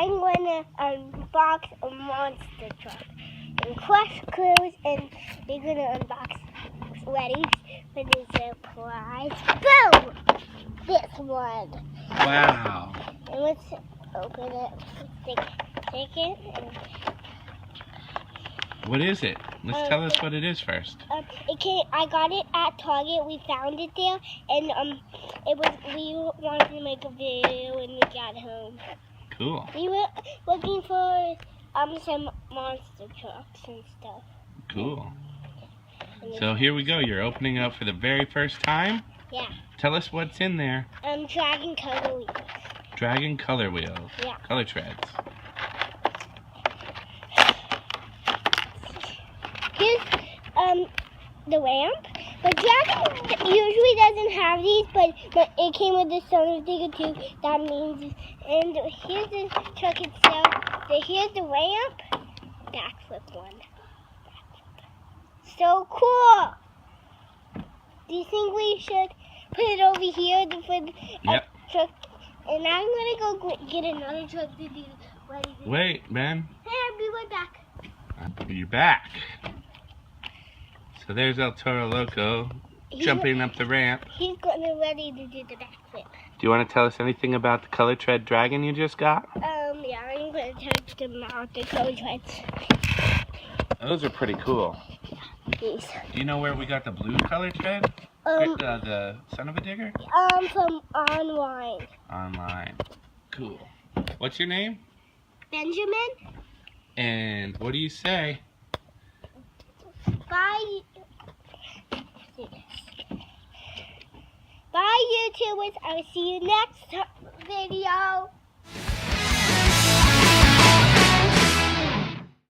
I'm gonna unbox a monster truck and crush clues, and they're gonna unbox. Ready for the surprise? Boom! This one. Wow. And let's open it. Take it. And, What is it? Let's tell us what it is first. I got it at Target. We found it there, and we wanted to make a video when we got home. Cool. We were looking for some monster trucks and stuff. Cool. So here we go. You're opening it up for the very first time? Yeah. Tell us what's in there. Dragon color wheels. Dragon color wheels. Yeah. Color treads. Here's the ramp. But Dragon usually doesn't have these, but it came with the Sonar Digger too. That means, and here's the truck itself. Here's the ramp. Backflip one. So cool. Do you think we should put it over here for the truck? And I'm gonna go get another truck to do. Wait, man. Hey, I'll be right back. You're back. So there's El Toro Loco jumping up the ramp. He's getting ready to do the backflip. Do you want to tell us anything about the color tread dragon you just got? Yeah, I'm gonna touch them out, the color treads. Those are pretty cool. These. Do you know where we got the blue color tread? The Son of a Digger? From online. Online. Cool. What's your name? Benjamin? And what do you say? Bye. Bye, YouTubers. I'll see you next video.